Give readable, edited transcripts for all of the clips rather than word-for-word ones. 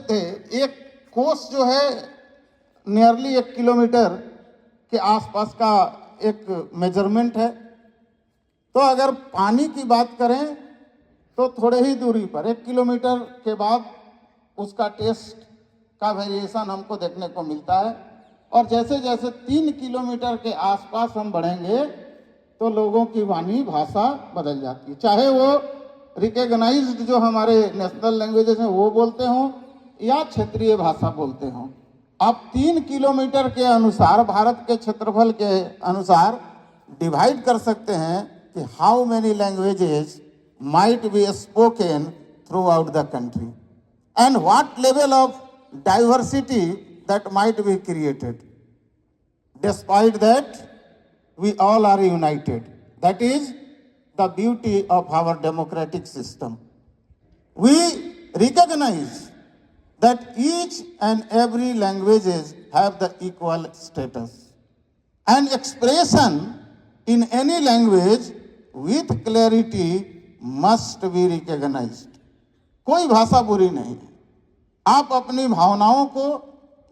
थे। एक कोस जो है नियरली 1 किलोमीटर के आसपास का एक मेजरमेंट है। तो अगर पानी की बात करें तो थोड़े ही दूरी पर 1 किलोमीटर के बाद उसका टेस्ट का वेरिएशन हमको देखने को मिलता है। और जैसे जैसे 3 किलोमीटर के आसपास हम बढ़ेंगे तो लोगों की वाणी भाषा बदल जाती है, चाहे वो रिकॉग्नाइज्ड जो हमारे नेशनल लैंग्वेजेस हैं वो बोलते हों या क्षेत्रीय भाषा बोलते हों। अब 3 किलोमीटर के अनुसार, भारत के क्षेत्रफल के अनुसार डिवाइड कर सकते हैं कि how many languages might be spoken through out the country and what level of diversity that might be created. Despite that, we all are united. That is the beauty of our democratic system. We recognize that each and every languages have the equal status. And expression in any language with clarity must be recognized. कोई भाषा बुरी नहीं है। आप अपनी भावनाओं को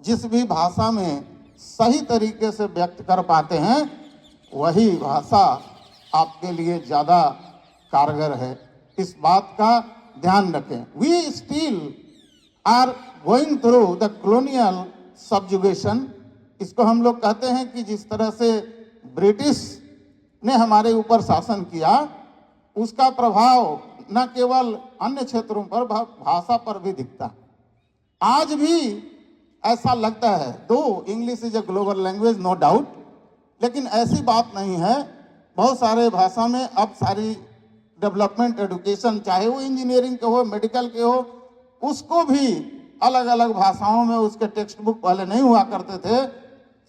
जिस भी भाषा में सही तरीके से व्यक्त कर पाते हैं वही भाषा आपके लिए ज़्यादा कारगर है। इस बात का ध्यान रखें। We still are going through the colonial subjugation. इसको हम लोग कहते हैं कि जिस तरह से ब्रिटिश ने हमारे ऊपर शासन किया उसका प्रभाव न केवल अन्य क्षेत्रों पर भाषा पर भी दिखता। आज भी ऐसा लगता है, though English is a global language no doubt, लेकिन ऐसी बात नहीं है। बहुत सारे भाषा में अब सारी डेवलपमेंट एजुकेशन, चाहे वो इंजीनियरिंग के हो, मेडिकल के हो, उसको भी अलग अलग भाषाओं में उसके टेक्स्ट बुक पहले नहीं हुआ करते थे,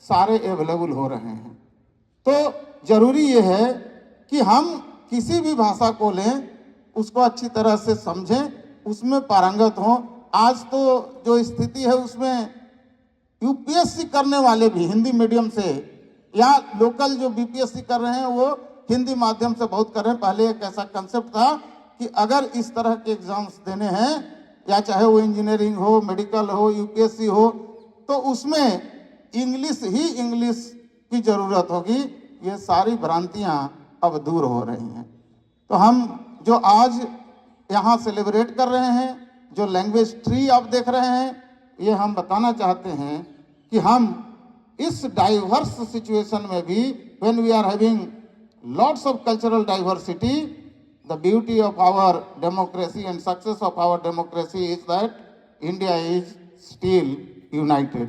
सारे अवेलेबल हो रहे हैं। तो जरूरी ये है कि हम किसी भी भाषा को लें, उसको अच्छी तरह से समझें, उसमें पारंगत हों। आज तो जो स्थिति है उसमें यूपीएससी करने वाले भी हिंदी मीडियम से या लोकल जो बीपीएससी कर रहे हैं वो हिंदी माध्यम से बहुत कर रहे हैं। पहले एक ऐसा कंसेप्ट था कि अगर इस तरह के एग्जाम्स देने हैं, या चाहे वो इंजीनियरिंग हो, मेडिकल हो, यूपीएससी हो, तो उसमें इंग्लिश ही इंग्लिश की ज़रूरत होगी। ये सारी भ्रांतियां अब दूर हो रही हैं। तो हम जो आज यहाँ सेलिब्रेट कर रहे हैं, जो लैंग्वेज ट्री आप देख रहे हैं, ये हम बताना चाहते हैं कि हम इस डाइवर्स सिचुएशन में भी, when we are having lots of cultural diversity, the beauty of our democracy and success of our democracy is that India is still United.